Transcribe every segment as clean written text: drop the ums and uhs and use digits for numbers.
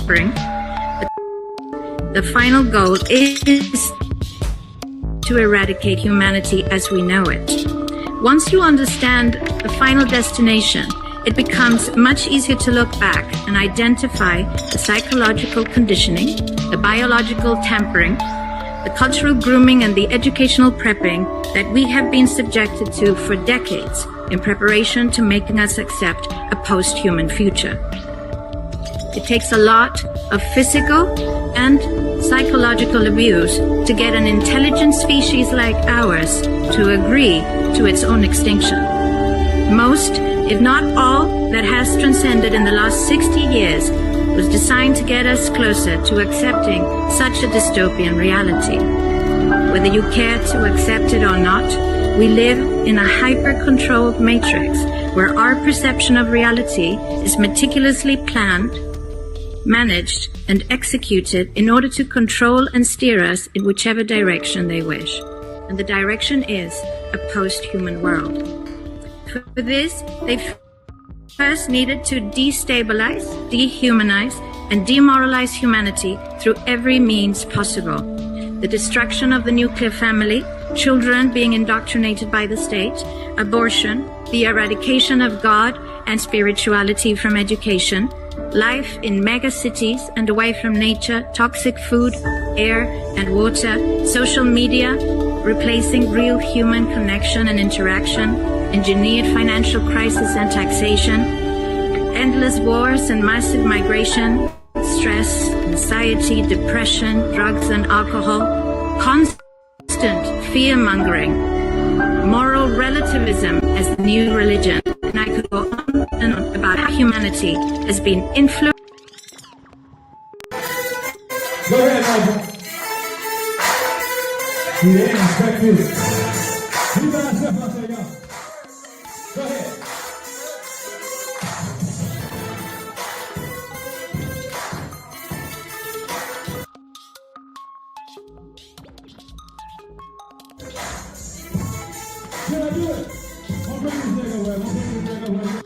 suffering. The final goal is to eradicate humanity as we know it. Once you understand the final destination, it becomes much easier to look back and identify the psychological conditioning, the biological tampering, the cultural grooming, and the educational prepping that we have been subjected to for decades in preparation to making us accept a post-human future. It takes a lot of physical and psychological abuse to get an intelligent species like ours to agree to its own extinction. Most, if not all, that has transcended in the last 60 years was designed to get us closer to accepting such a dystopian reality. Whether you care to accept it or not, we live in a hyper-controlled matrix where our perception of reality is meticulously planned, managed, and executed in order to control and steer us in whichever direction they wish. And the direction is a post-human world. For this, they first needed to destabilize, dehumanize, and demoralize humanity through every means possible. The destruction of the nuclear family, children being indoctrinated by the state, abortion, the eradication of God and spirituality from education, life in megacities and away from nature, toxic food, air, and water, social media, replacing real human connection and interaction, engineered financial crisis and taxation, endless wars and massive migration, stress, anxiety, depression, drugs and alcohol, constant fear-mongering, moral relativism as the new religion, and I could go on and on about how humanity has been influenced. Go ahead, Michael. Yeah, respect you. You guys step out there, y'all. Go ahead. Can I do it? I'll bring this nigga away. I'll bring this nigga away.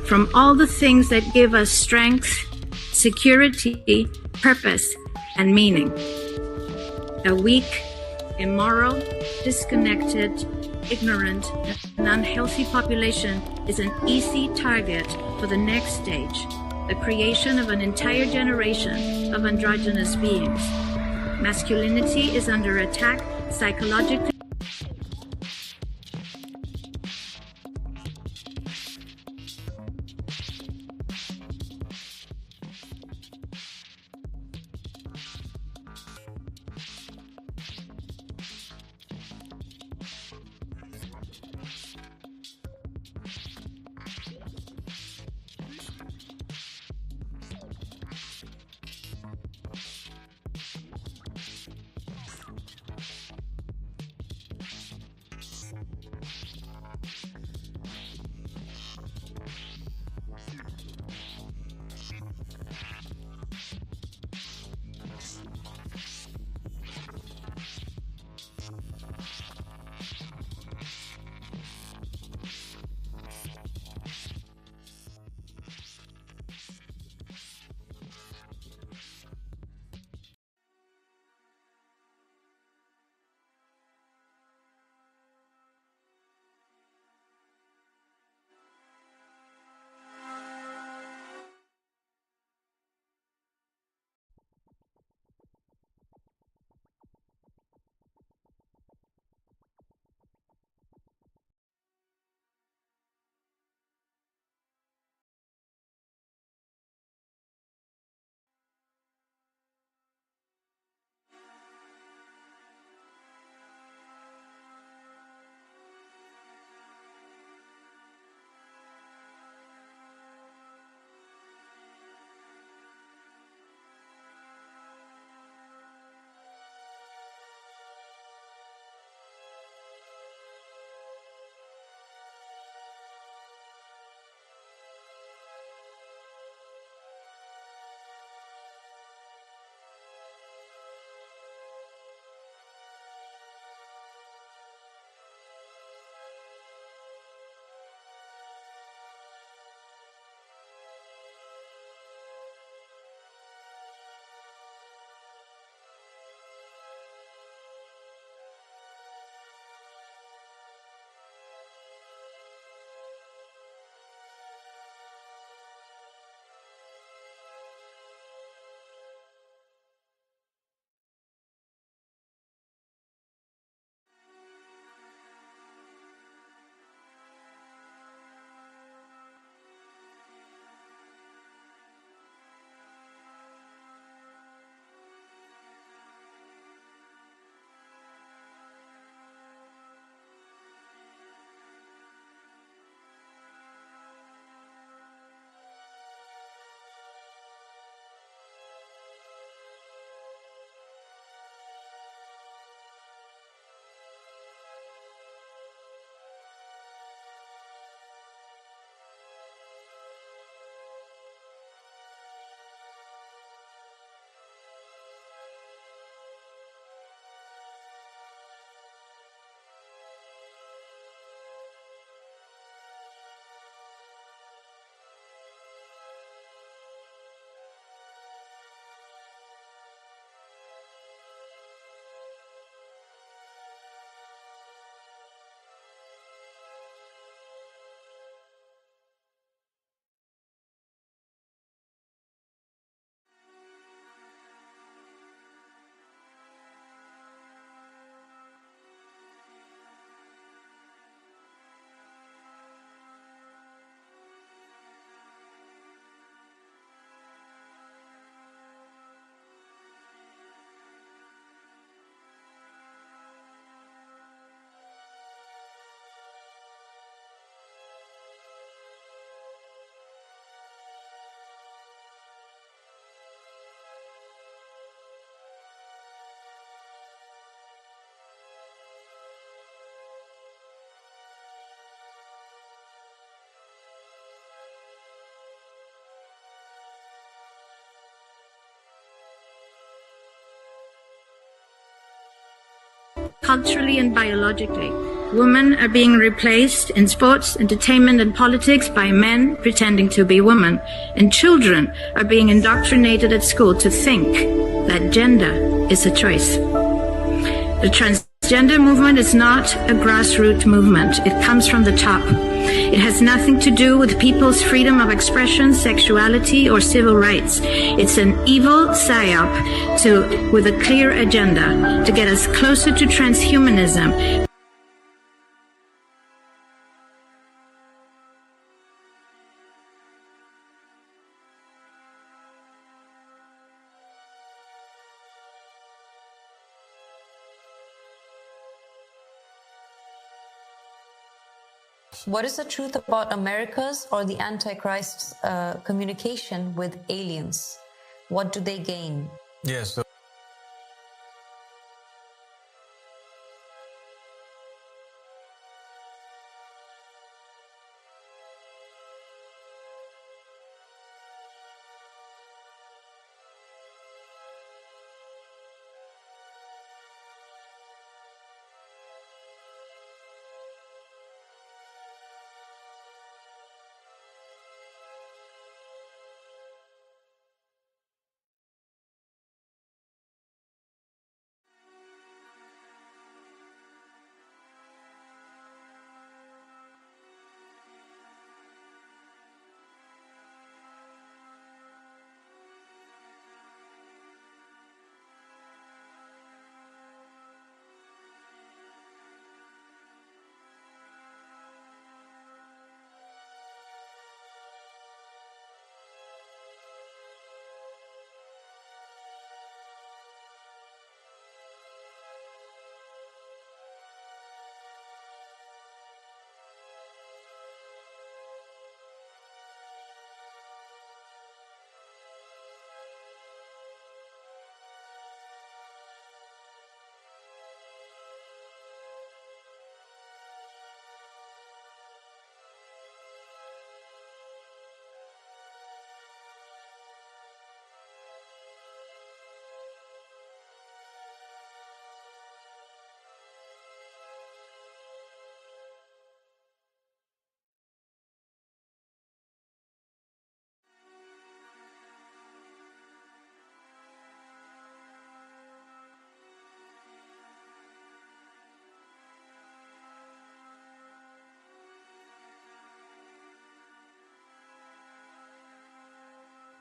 From all the things that give us strength, security, purpose, and meaning. A weak, immoral, disconnected, ignorant, and unhealthy population is an easy target for the next stage, the creation of an entire generation of androgynous beings. Masculinity is under attack psychologically. culturally and biologically. Women are being replaced in sports, entertainment, and politics by men pretending to be women. And children are being indoctrinated at school to think that gender is a choice. The transgender movement is not a grassroots movement. It comes from the top. It has nothing to do with people's freedom of expression, sexuality, or civil rights. It's an evil psyop with a clear agenda to get us closer to transhumanism. What is the truth about America's or the Antichrist's communication with aliens? What do they gain? Yes.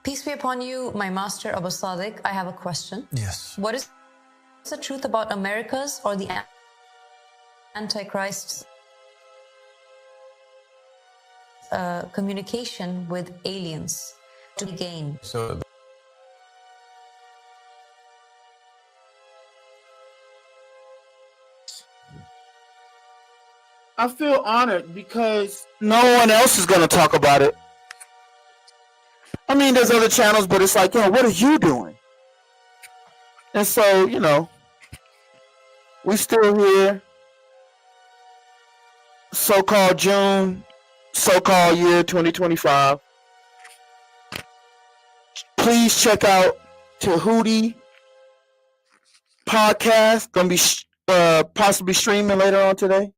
Peace be upon you, my master Abu Sadiq. I have a question. Yes. What is the truth about America's or the Antichrist's communication with aliens to gain? So I feel honored because no one else is going to talk about it. I mean, there's other channels, but it's like, yo, what are you doing? And so, you know, we still here. So-called June, so-called year 2025. Please check out Tahuti podcast. Gonna be possibly streaming later on today.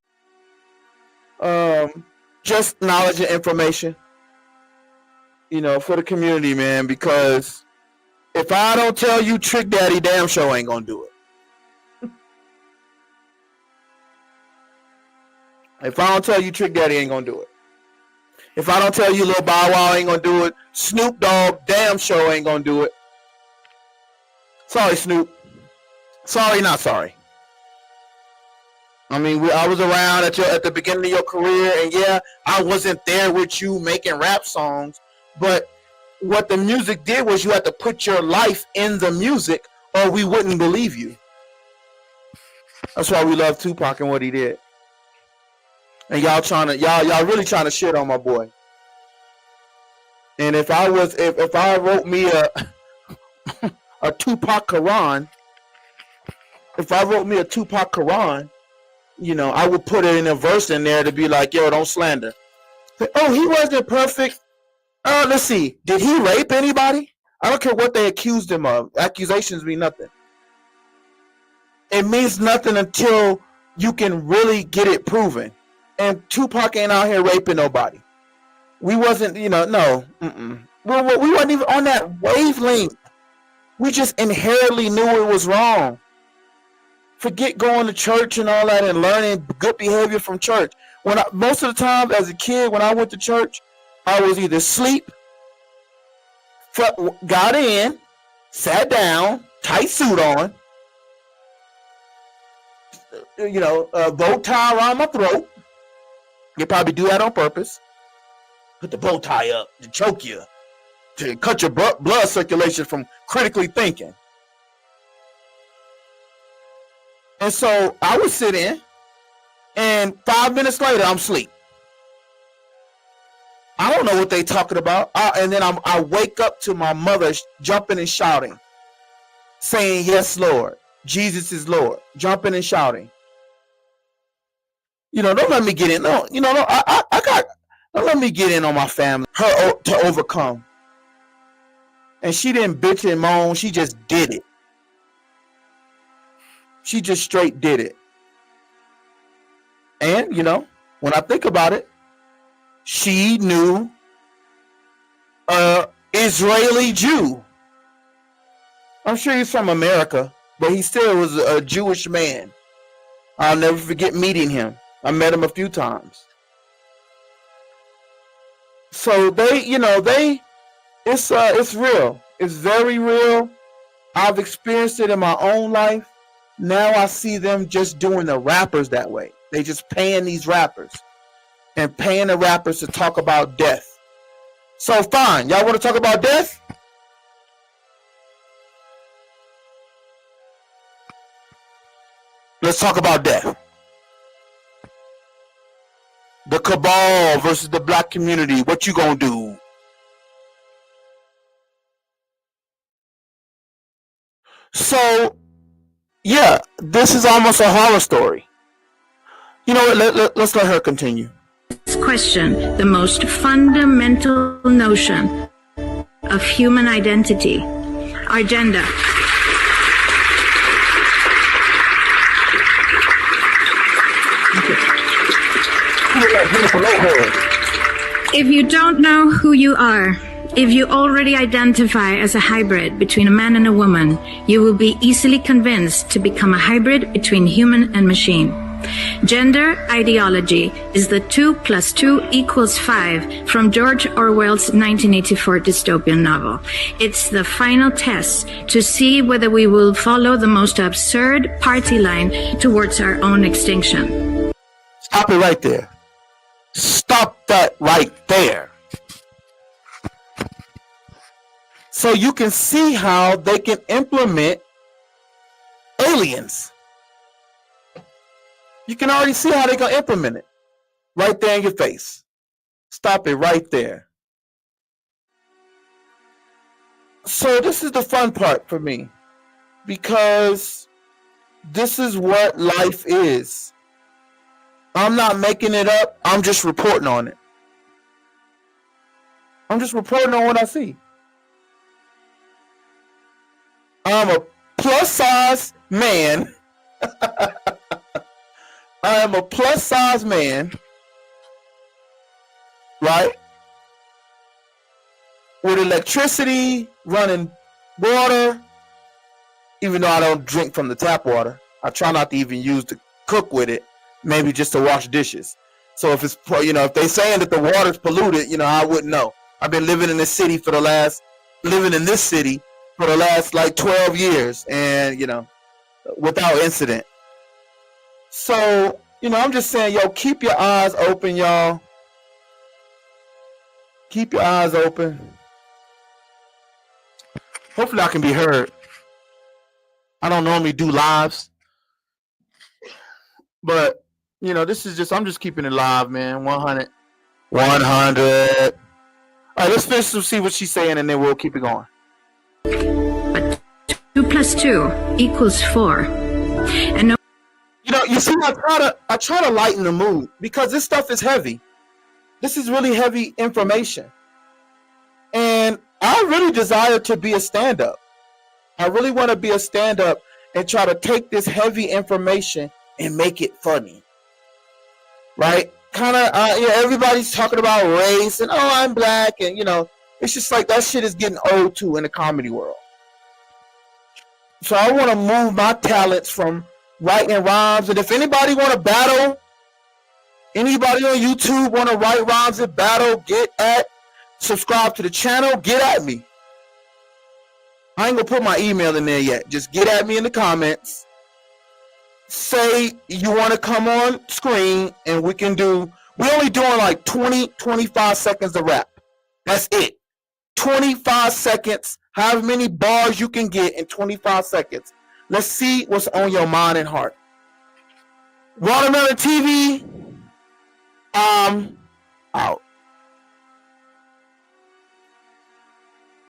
Just knowledge and information, you know, for the community, man, because if I don't tell you, Trick Daddy damn show ain't gonna do it. If I don't tell you, Trick Daddy ain't gonna do it. If I don't tell you, Lil Bow Wow ain't gonna do it, Snoop Dogg damn show ain't gonna do it. Sorry, Snoop. Sorry, not sorry. I mean, I was around at the beginning of your career, and yeah, I wasn't there with you making rap songs, but what the music did was you had to put your life in the music, or we wouldn't believe you. That's why we love Tupac and what he did. And y'all really trying to shit on my boy. And if I wrote me a Tupac Quran, you know, I would put it in a verse in there to be like, yo, don't slander. Oh, he wasn't perfect. Let's see. Did he rape anybody? I don't care what they accused him of. Accusations mean nothing. It means nothing until you can really get it proven. And Tupac ain't out here raping nobody. We wasn't, no. We wasn't even on that wavelength. We just inherently knew it was wrong. Forget going to church and all that and learning good behavior from church. Most of the time as a kid, when I went to church, I was either asleep, got in, sat down, tight suit on, a bow tie around my throat. You probably do that on purpose. Put the bow tie up to choke you, to cut your blood circulation from critically thinking. And so I would sit in, and 5 minutes later, I'm asleep. I don't know what they talking about. And then I wake up to my mother jumping and shouting, saying, "Yes, Lord. Jesus is Lord." Jumping and shouting. Don't let me get in. No, don't let me get in on my family. Her to overcome. And she didn't bitch and moan. She just did it. She just straight did it. And, when I think about it, she knew Israeli Jew. I'm sure he's from America, but he still was a Jewish man. I'll never forget meeting him. I met him a few times. So it's real. It's very real. I've experienced it in my own life. Now I see them just doing the rappers that way. They just paying these rappers and paying the rappers to talk about death. So fine, y'all want to talk about death? Let's talk about death. The cabal versus the black community. What you gonna do? So, yeah, this is almost a horror story. You know what? Let's let her continue. Let's question the most fundamental notion of human identity, our gender. If you don't know who you are, if you already identify as a hybrid between a man and a woman, you will be easily convinced to become a hybrid between human and machine. Gender ideology is the 2 + 2 = 5 from George Orwell's 1984 dystopian novel. It's the final test to see whether we will follow the most absurd party line towards our own extinction. Stop it right there. Stop that right there. So you can see how they can implement aliens. You can already see how they can implement it. Right there in your face. Stop it right there. So this is the fun part for me. Because this is what life is. I'm not making it up. I'm just reporting on it. I'm just reporting on what I see. I'm a plus size man. I am a plus size man. Right? With electricity, running water. Even though I don't drink from the tap water. I try not to even use to cook with it. Maybe just to wash dishes. So if it's, if they saying that the water's polluted, I wouldn't know. I've been living in this city for the last like 12 years and, without incident. So, I'm just saying, keep your eyes open, y'all. Keep your eyes open. Hopefully I can be heard. I don't normally do lives. But, this is just, I'm just keeping it live, man. 100. 100. All right, let's finish to see what she's saying, and then we'll keep it going. But 2 + 2 = 4. And you see, I try to lighten the mood because this stuff is heavy. This is really heavy information. And I really desire to be a stand-up. I really want to be a stand-up and try to take this heavy information and make it funny, right? Kind of, everybody's talking about race and, oh, I'm black, and it's just like that shit is getting old too in the comedy world. So I want to move my talents from writing rhymes, and if anybody want to battle, anybody on YouTube want to write rhymes and battle, subscribe to the channel, get at me. I ain't gonna put my email in there yet. Just get at me in the comments. Say you want to come on screen, and we're only doing like 20-25 seconds of rap. That's it. 25 seconds, however many bars you can get in 25 seconds. Let's see what's on your mind and heart. Watermelon TV, out.